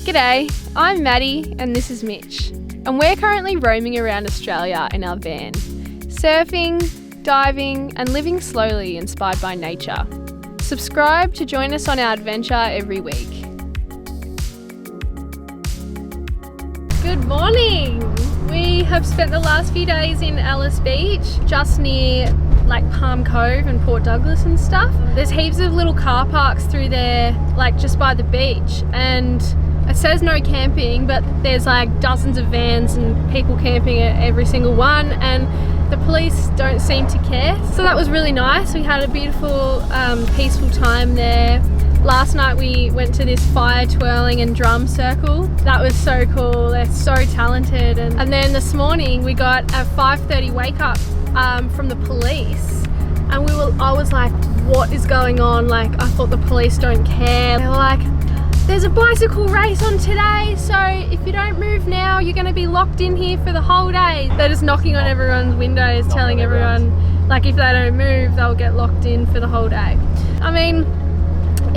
G'day, I'm Madi and this is Mitch, and we're currently roaming around Australia in our van, surfing, diving and living slowly inspired by nature. Subscribe to join us on our adventure every week. Good morning! We have spent the last few days in Alice Beach, just near like Palm Cove and Port Douglas and stuff. There's heaps of little car parks through there, like just by the beach, and it says no camping, but there's like dozens of vans and people camping at every single one, and the police don't seem to care. So that was really nice. We had a beautiful, peaceful time there. Last night we went to this fire twirling and drum circle. That was so cool. They're so talented. And then this morning we got a 5:30 wake up from the police, and I was like, what is going on? Like, I thought the police don't care. They were like, there's a bicycle race on today, so if you don't move now, you're going to be locked in here for the whole day. They're just knocking on everyone's windows, telling everyone, like, if they don't move, they'll get locked in for the whole day. I mean,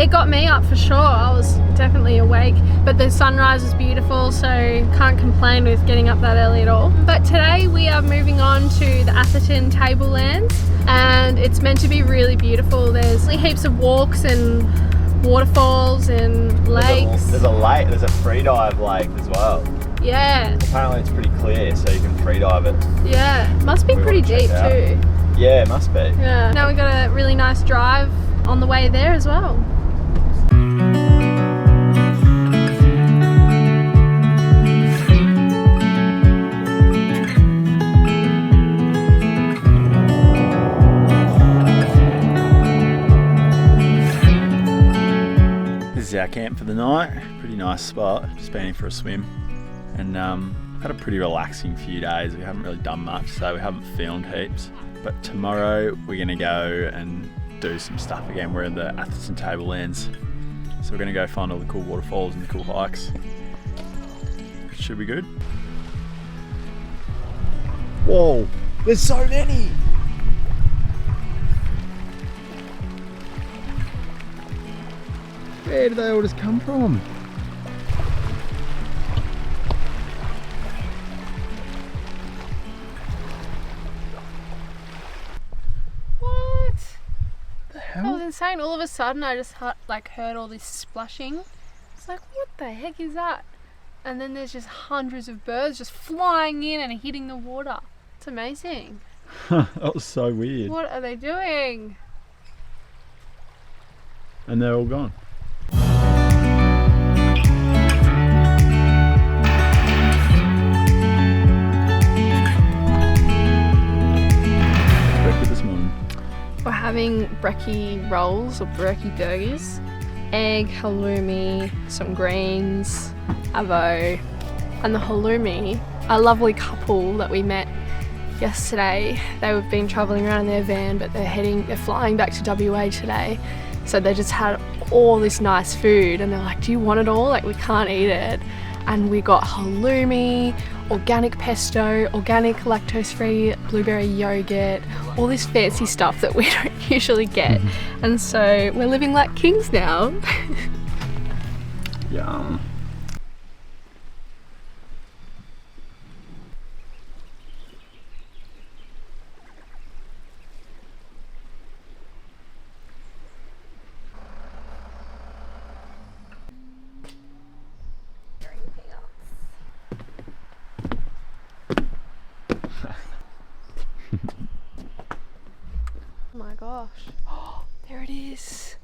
it got me up for sure. I was definitely awake, but the sunrise was beautiful, so can't complain with getting up that early at all. But today we are moving on to the Atherton Tablelands, and it's meant to be really beautiful. There's heaps of walks and waterfalls and lakes. There's a lake, there's a free dive lake as well. Yeah. Apparently it's pretty clear, so you can free dive it. Yeah, must be pretty deep too. Yeah, it must be. Yeah. Now we got a really nice drive on the way there as well. This is our camp for the night. Pretty nice spot. Just been in for a swim, and had a pretty relaxing few days. We haven't really done much, so we haven't filmed heaps. But tomorrow we're gonna go and do some stuff again. We're in the Atherton Tablelands, so we're gonna go find all the cool waterfalls and the cool hikes. It should be good. Whoa, there's so many. Where do they all just come from? What? The hell? That was insane. All of a sudden I just heard all this splashing. It's like, what the heck is that? And then there's just hundreds of birds just flying in and hitting the water. It's amazing. That was so weird. What are they doing? And they're all gone. We're having brekkie rolls or brekkie burgers, egg, halloumi, some greens, avo, and the halloumi, a lovely couple that we met yesterday. They've been travelling around in their van, but they're flying back to WA today. So they just had all this nice food and they're like, do you want it all? Like, we can't eat it. And we got halloumi, organic pesto, organic lactose-free blueberry yogurt, all this fancy stuff that we don't usually get. And so we're living like kings now. Yum. Oh my gosh. Oh, there it is.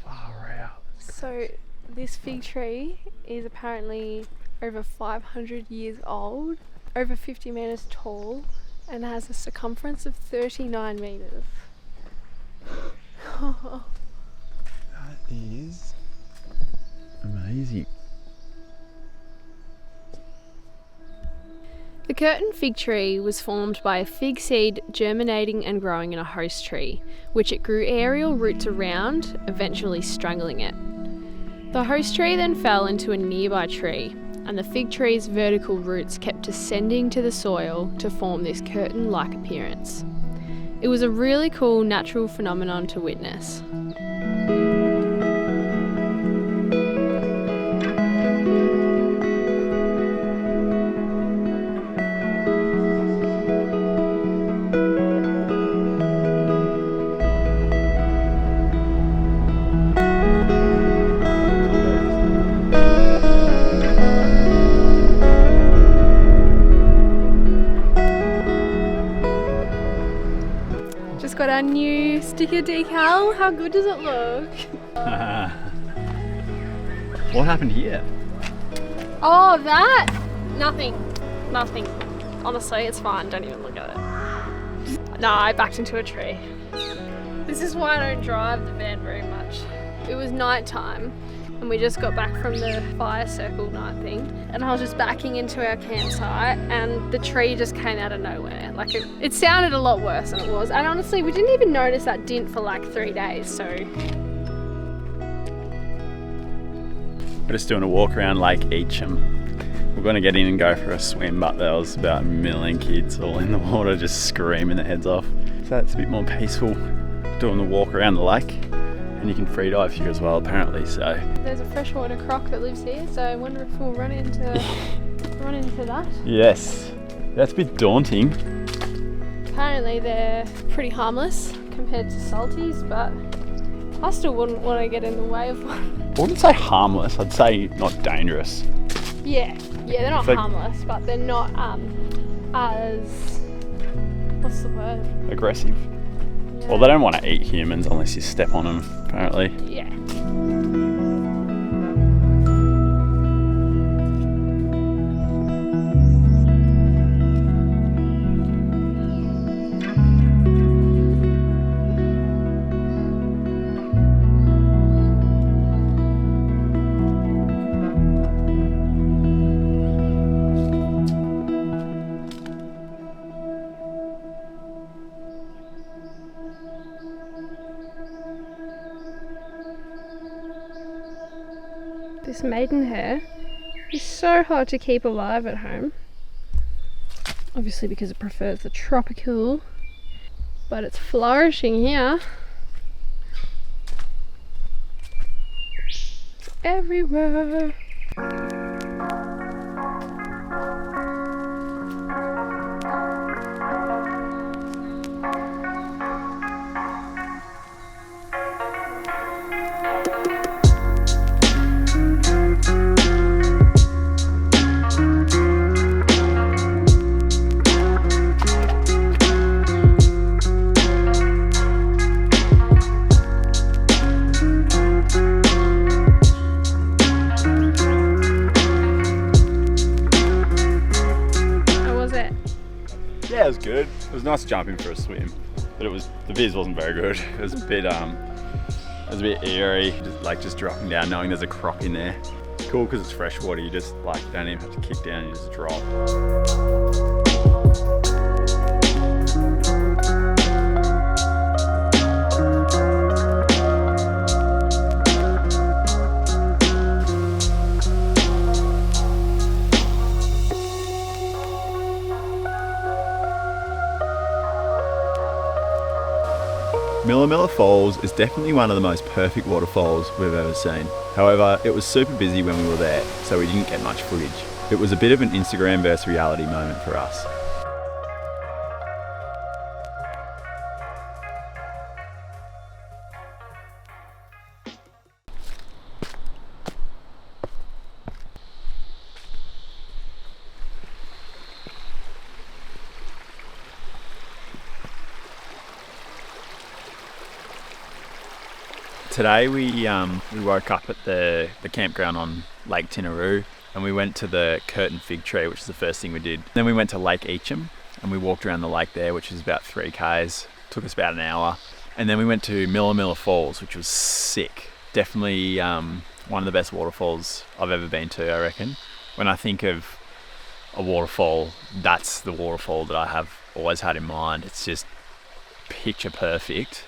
Far out. So this fig tree is apparently over 500 years old, over 50 meters tall, and has a circumference of 39 meters. That is amazing. The curtain fig tree was formed by a fig seed germinating and growing in a host tree, which it grew aerial roots around, eventually strangling it. The host tree then fell into a nearby tree, and the fig tree's vertical roots kept descending to the soil to form this curtain-like appearance. It was a really cool natural phenomenon to witness. our new sticker decal. How good does it look? What happened here? Oh, that? Nothing. Honestly, it's fine. Don't even look at it. No, I backed into a tree. This is why I don't drive the van very much. It was night time and we just got back from the fire circle night thing, and I was just backing into our campsite and the tree just came out of nowhere. Like it sounded a lot worse than it was, and honestly we didn't even notice that dint for like 3 days. So We're just doing a walk around Lake Eacham. We're going to get in and go for a swim, but there was about 1 million kids all in the water just screaming their heads off. So it's a bit more peaceful doing the walk around the lake, and you can free dive here as well apparently. So there's a freshwater croc that lives here, so I wonder if we'll run into that. yes, that's a bit daunting. Apparently they're pretty harmless compared to salties, but I still wouldn't want to get in the way of one. I wouldn't say harmless, I'd say not dangerous. Yeah, they're not harmless, but they're not as, what's the word? Aggressive. Yeah. Well, they don't want to eat humans unless you step on them, apparently. Yeah. This maidenhair is so hard to keep alive at home. Obviously because it prefers the tropical, but it's flourishing here. It's everywhere. Yeah, it was good. It was nice jumping for a swim, but the viz wasn't very good. It was a bit eerie, just dropping down, knowing there's a croc in there. Cool because it's fresh water. You just don't even have to kick down. You just drop. Milla Falls is definitely one of the most perfect waterfalls we've ever seen. However, it was super busy when we were there, so we didn't get much footage. It was a bit of an Instagram versus reality moment for us. Today we woke up at the campground on Lake Tinaroo, and we went to the Curtin Fig Tree, which is the first thing we did. Then we went to Lake Eacham and we walked around the lake there, which is about 3 k's. Took us about an hour. And then we went to Milla Falls, which was sick. Definitely one of the best waterfalls I've ever been to, I reckon. When I think of a waterfall, that's the waterfall that I have always had in mind. It's just picture perfect.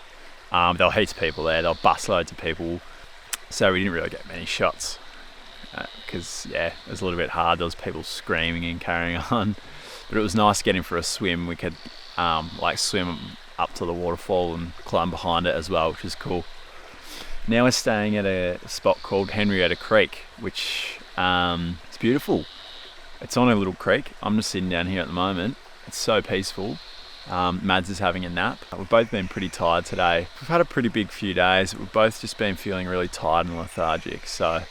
There were heaps of people there. There were busloads of people, so we didn't really get many shots because it was a little bit hard. There was people screaming and carrying on, but it was nice getting for a swim. We could swim up to the waterfall and climb behind it as well, which is cool. Now we're staying at a spot called Henrietta Creek, which it's beautiful. It's on a little creek. I'm just sitting down here at the moment. It's so peaceful. Mads is having a nap. We've both been pretty tired today. We've had a pretty big few days. We've both just been feeling really tired and lethargic. So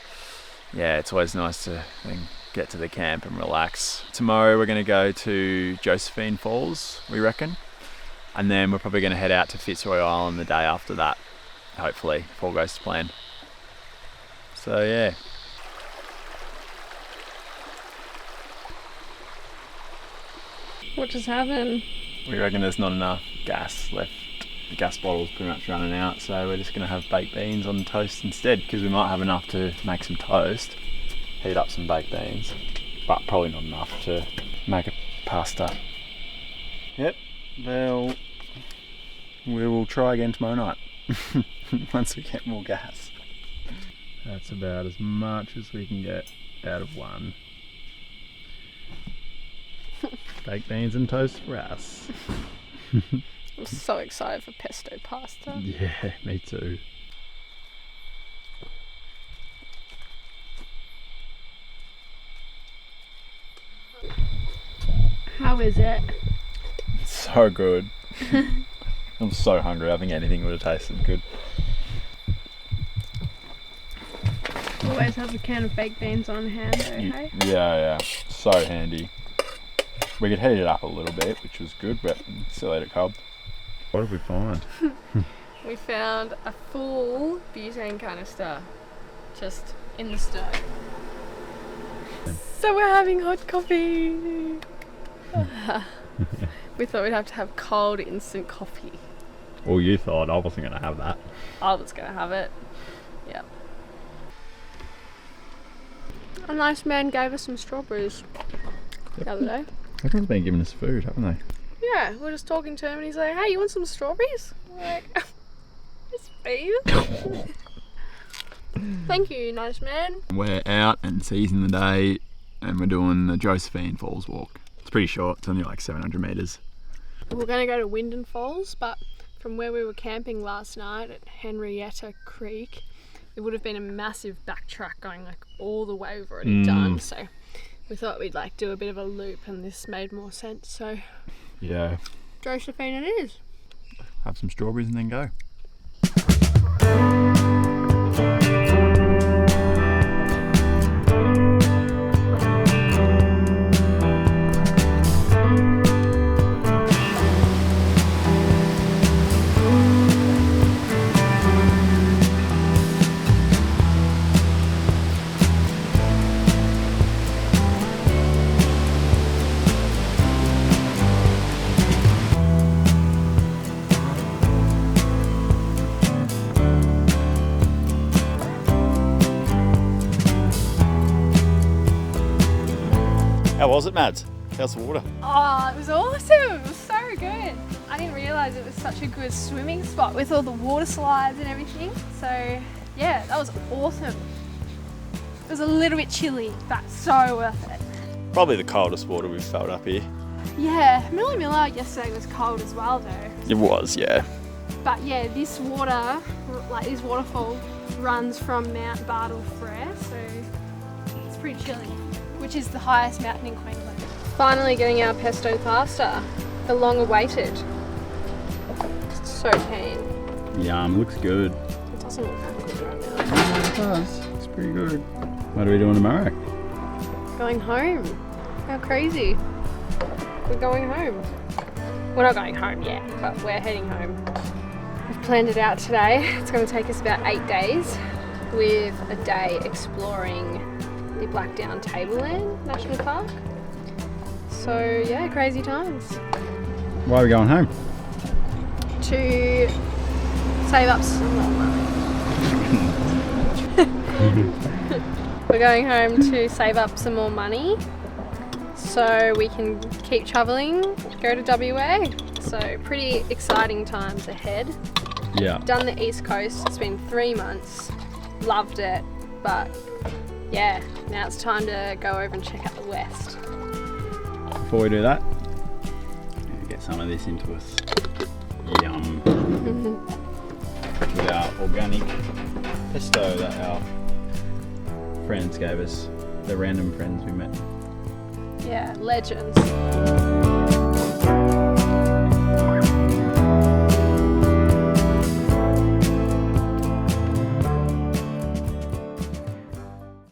yeah, it's always nice to get to the camp and relax. Tomorrow we're going to go to Josephine Falls, we reckon. And then we're probably going to head out to Fitzroy Island the day after that, hopefully, if all goes to plan. So yeah. What just happened? We reckon there's not enough gas left. The gas bottle's pretty much running out, so we're just going to have baked beans on toast instead, because we might have enough to make some toast, heat up some baked beans, but probably not enough to make a pasta. Yep, well, we will try again tomorrow night once we get more gas. That's about as much as we can get out of one. Baked beans and toast for us. I'm so excited for pesto pasta. Yeah, me too. How is it? So good. I'm so hungry. I think anything would have tasted good. Always have a can of baked beans on hand though, hey? Yeah. So handy. We could heat it up a little bit, which was good, but still ate it cold. What did we find? We found a full butane canister just in the stove. So we're having hot coffee. We thought we'd have to have cold instant coffee. Well, you thought. I wasn't going to have that. I was gonna have it. Yep. A nice man gave us some strawberries the other day. Everyone's been giving us food, haven't they? Yeah, we're just talking to him and he's like, hey, you want some strawberries? We're like, yes, please. Thank you, nice man. We're out and seizing the day, and we're doing the Josephine Falls walk. It's pretty short. It's only like 700 metres. We're going to go to Wyndon Falls, but from where we were camping last night at Henrietta Creek, it would have been a massive backtrack going like all the way we've already done. So we thought we'd like do a bit of a loop, and this made more sense. So Yeah. Josephine it is. Have some strawberries and then go. How was it, Mads? How's the water? Oh, it was awesome. It was so good. I didn't realise it was such a good swimming spot with all the water slides and everything. So yeah, that was awesome. It was a little bit chilly, but so worth it. Probably the coldest water we've felt up here. Yeah, Miller yesterday was cold as well though. It was, yeah. But yeah, this water, like this waterfall, runs from Mount Bartle Frere, so it's pretty chilly, which is the highest mountain in Queensland. Finally getting our pesto pasta, the long awaited. So keen. Yum, looks good. It doesn't look that good right now. It does. It's pretty good. What are we doing tomorrow? Going home. How crazy. We're going home. We're not going home yet, but we're heading home. We've planned it out today. It's going to take us about 8 days with a day exploring the Atherton Tablelands National Park. So yeah, crazy times. Why are we going home? To save up some more money. We're going home to save up some more money so we can keep travelling, go to WA. So pretty exciting times ahead. Yeah. Done the East Coast, it's been 3 months, loved it, but yeah, now it's time to go over and check out the West. Before we do that, get some of this into us. Yum. With our organic pesto that our friends gave us, the random friends we met. Yeah, legends.